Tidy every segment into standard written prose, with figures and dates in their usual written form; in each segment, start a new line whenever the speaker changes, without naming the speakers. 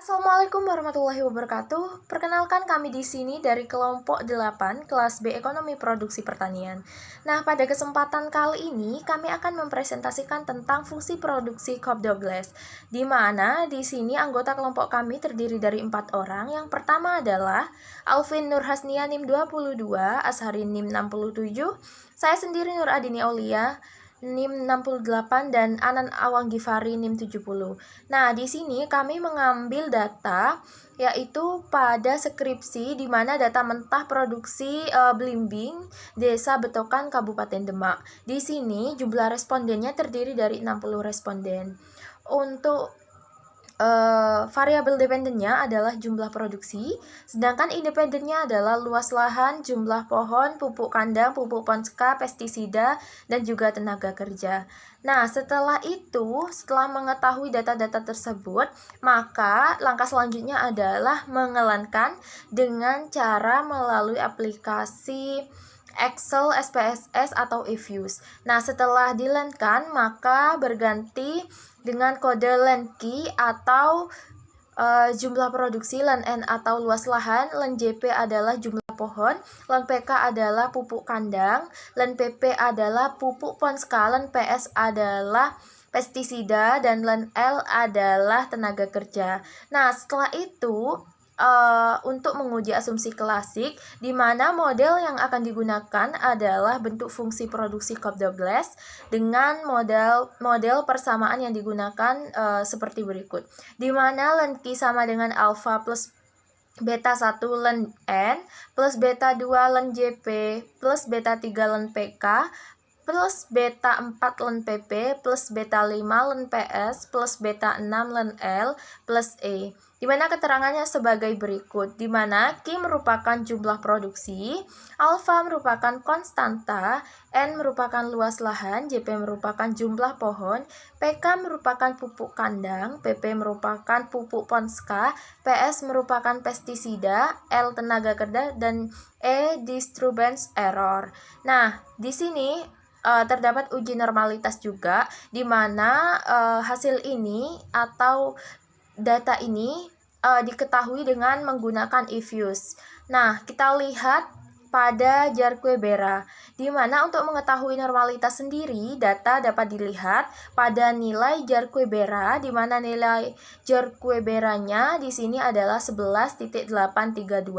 Assalamualaikum warahmatullahi wabarakatuh. Perkenalkan kami di sini dari kelompok 8 kelas B Ekonomi Produksi Pertanian. Nah, pada kesempatan kali ini kami akan mempresentasikan tentang fungsi produksi Cobb Douglas, di mana di sini anggota kelompok kami terdiri dari 4 orang. Yang pertama adalah Alvin Nur Hasnia NIM 22, Asharin NIM 67, saya sendiri Nur Adini Aulia NIM 68 dan Anan Awang Gifari NIM 70. Nah, di sini kami mengambil data yaitu pada skripsi di mana data mentah produksi belimbing Desa Betokan Kabupaten Demak. Di sini jumlah respondennya terdiri dari 60 responden. Untuk variabel dependennya adalah jumlah produksi, sedangkan independennya adalah luas lahan, jumlah pohon, pupuk kandang, pupuk ponska, pestisida, dan juga tenaga kerja. Nah, setelah mengetahui data-data tersebut, maka langkah selanjutnya adalah mengelankan dengan cara melalui aplikasi Excel, SPSS, atau eViews. Nah, setelah dilenkan, maka berganti dengan kode len key atau jumlah produksi, len N atau luas lahan, len JP adalah jumlah pohon, len PK adalah pupuk kandang, len PP adalah pupuk ponska, len PS adalah pestisida, dan len L adalah tenaga kerja. Nah, setelah itu untuk menguji asumsi klasik, di mana model yang akan digunakan adalah bentuk fungsi produksi Cobb Douglas dengan model persamaan yang digunakan seperti berikut, di mana len Q sama dengan alfa plus beta 1 len N plus beta 2 len JP plus beta 3 len PK plus beta 4 len PP plus beta 5 len PS plus beta 6 len L plus E, di mana keterangannya sebagai berikut, di mana Q merupakan jumlah produksi, alfa merupakan konstanta, N merupakan luas lahan, JP merupakan jumlah pohon, PK merupakan pupuk kandang, PP merupakan pupuk ponska, PS merupakan pestisida, L tenaga kerja, dan E disturbance error. Nah, di sini terdapat uji normalitas juga, di mana hasil ini atau data ini diketahui dengan menggunakan eViews. Nah, kita lihat pada Jarquebera, di mana untuk mengetahui normalitas sendiri, data dapat dilihat pada nilai Jarquebera, di mana nilai Jarqueberanya di sini adalah 11.832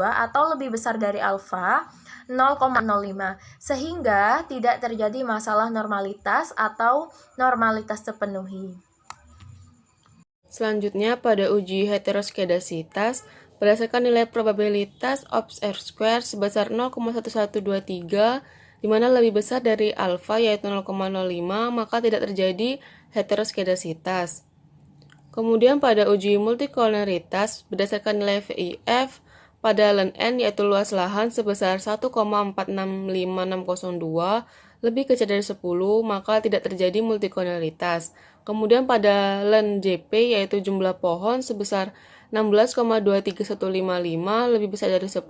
atau lebih besar dari alfa 0,05, sehingga tidak terjadi masalah normalitas atau normalitas terpenuhi.
Selanjutnya, pada uji heteroskedasitas, berdasarkan nilai probabilitas Ops R-square sebesar 0,1123, di mana lebih besar dari alfa yaitu 0,05, maka tidak terjadi heteroskedasitas. Kemudian pada uji multikolonaritas, berdasarkan nilai VIF pada len N yaitu luas lahan sebesar 1,465602, lebih kecil dari 10, maka tidak terjadi multikolonaritas. Kemudian pada len JP yaitu jumlah pohon sebesar 16,23155 lebih besar dari 10,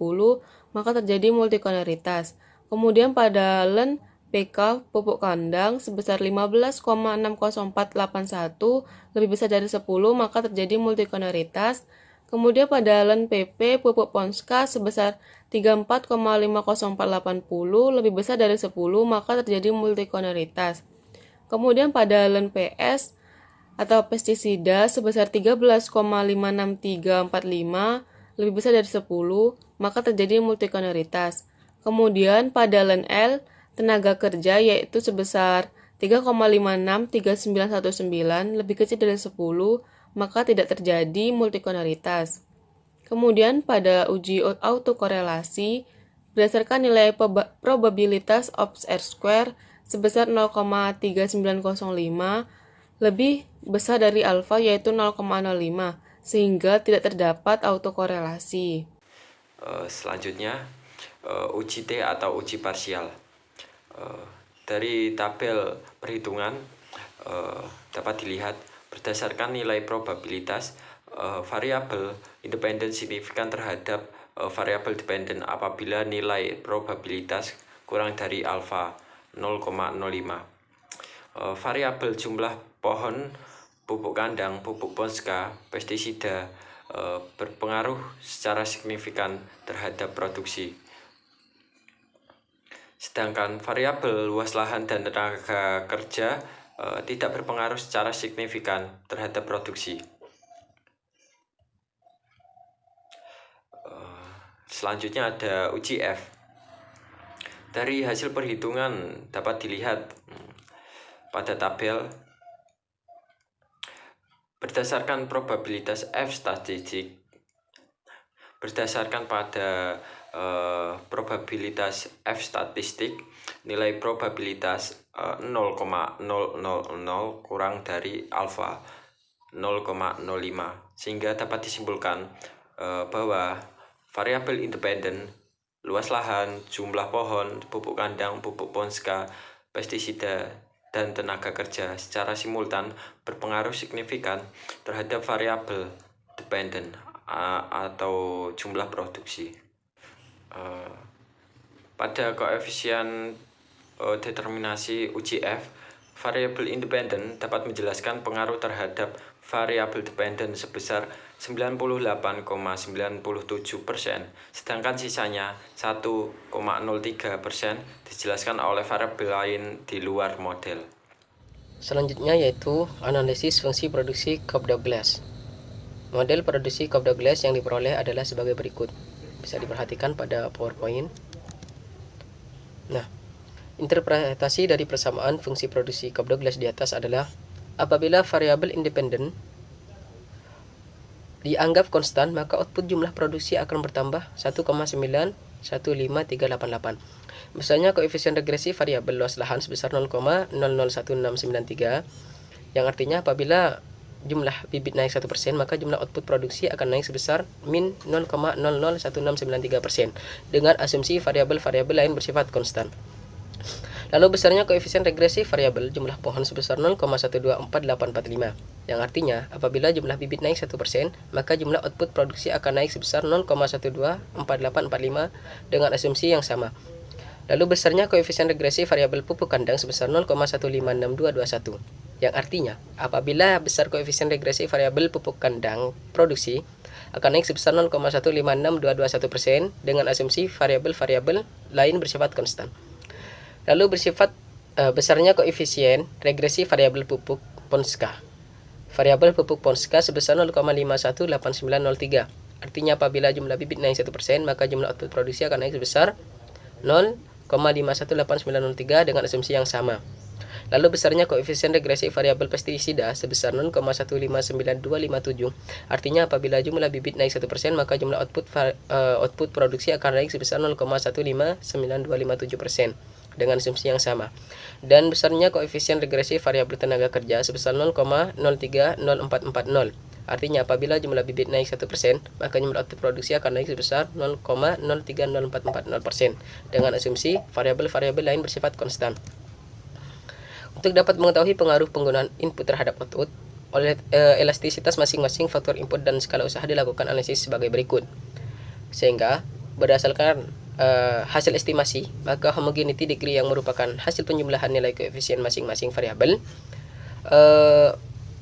maka terjadi multikolonaritas. Kemudian pada len PK pupuk kandang sebesar 15,60481 lebih besar dari 10, maka terjadi multikolonaritas. Kemudian pada len PP pupuk ponska sebesar 34,50480 lebih besar dari 10, maka terjadi multikolonaritas. Kemudian pada len PS atau pestisida sebesar 13,56345 lebih besar dari 10, maka terjadi multikolonaritas. Kemudian pada len L tenaga kerja yaitu sebesar 3,563919 lebih kecil dari 10, maka tidak terjadi multikolonaritas. Kemudian pada uji autokorelasi, berdasarkan nilai probabilitas Ops R-square sebesar 0,3905 lebih besar dari alfa yaitu 0,05, sehingga tidak terdapat autokorelasi.
Selanjutnya, uji T atau uji parsial. Dari tabel perhitungan dapat dilihat berdasarkan nilai probabilitas variabel independen signifikan terhadap variabel dependen apabila nilai probabilitas kurang dari alfa 0,05. Variabel jumlah pohon, pupuk kandang, pupuk ponska, pestisida, berpengaruh secara signifikan terhadap produksi. Sedangkan variabel luas lahan dan tenaga kerja tidak berpengaruh secara signifikan terhadap produksi. Selanjutnya ada uji F. Dari hasil perhitungan dapat dilihat pada tabel berdasarkan probabilitas F statistik, berdasarkan pada probabilitas F statistik, nilai probabilitas 0,000 kurang dari alfa 0,05, sehingga dapat disimpulkan bahwa variabel independen, luas lahan, jumlah pohon, pupuk kandang, pupuk ponska, pestisida, dan tenaga kerja secara simultan berpengaruh signifikan terhadap variabel dependen atau jumlah produksi. Pada koefisien determinasi uji F, variabel independen dapat menjelaskan pengaruh terhadap variabel dependen sebesar 98,97%, sedangkan sisanya 1,03% dijelaskan oleh variabel lain di luar model.
Selanjutnya yaitu analisis fungsi produksi Cobb-Douglas. Model produksi Cobb-Douglas yang diperoleh adalah sebagai berikut. Bisa diperhatikan pada PowerPoint. Nah, interpretasi dari persamaan fungsi produksi Cobb-Douglas di atas adalah apabila variabel independen dianggap konstan, maka output jumlah produksi akan bertambah 1,915388. Misalnya koefisien regresi variabel luas lahan sebesar 0,001693, yang artinya apabila jumlah bibit naik 1%, maka jumlah output produksi akan naik sebesar min 0,001693% dengan asumsi variabel-variabel lain bersifat konstan. Lalu besarnya koefisien regresi variabel jumlah pohon sebesar 0,124845, yang artinya apabila jumlah bibit naik 1%, maka jumlah output produksi akan naik sebesar 0,124845 dengan asumsi yang sama. Lalu besarnya koefisien regresi variabel pupuk kandang sebesar 0,156221, yang artinya apabila besar koefisien regresi variabel pupuk kandang produksi akan naik sebesar 0,156221% dengan asumsi variabel-variabel lain bersifat konstan. Lalu besarnya koefisien regresi variabel pupuk ponska. Variabel pupuk ponska sebesar 0,518903. Artinya apabila jumlah bibit naik 1%, maka jumlah output produksi akan naik sebesar 0,518903 dengan asumsi yang sama. Lalu besarnya koefisien regresi variabel pestisida sebesar 0,159257. Artinya apabila jumlah bibit naik 1%, maka jumlah output produksi akan naik sebesar 0,159257% dengan asumsi yang sama. Dan besarnya koefisien regresi variabel tenaga kerja sebesar 0,030440. Artinya apabila jumlah bibit naik 1%, maka jumlah output produksi akan naik sebesar 0,030440% dengan asumsi variabel-variabel lain bersifat konstan. Untuk dapat mengetahui pengaruh penggunaan input terhadap output, oleh elastisitas masing-masing faktor input dan skala usaha dilakukan analisis sebagai berikut. Sehingga berdasarkan hasil estimasi, maka homogeneity degree yang merupakan hasil penjumlahan nilai koefisien masing-masing variabel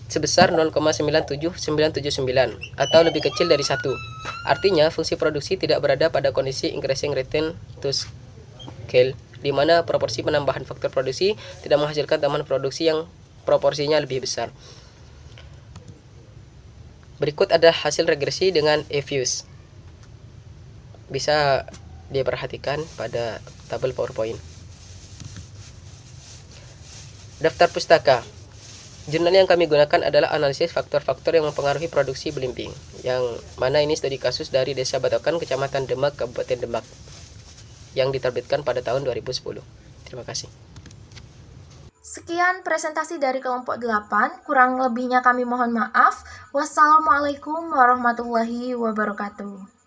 sebesar 0,97979 atau lebih kecil dari 1. Artinya fungsi produksi tidak berada pada kondisi increasing return to scale, di mana proporsi penambahan faktor produksi tidak menghasilkan tambahan produksi yang proporsinya lebih besar. Berikut ada hasil regresi dengan EFUSE. Bisa diperhatikan pada tabel PowerPoint. Daftar pustaka. Jurnal yang kami gunakan adalah analisis faktor-faktor yang mempengaruhi produksi belimbing, yang mana ini studi kasus dari Desa Batokan, Kecamatan Demak, Kabupaten Demak, yang diterbitkan pada tahun 2010. Terima kasih.
Sekian presentasi dari kelompok 8, kurang lebihnya kami mohon maaf. Wassalamualaikum warahmatullahi wabarakatuh.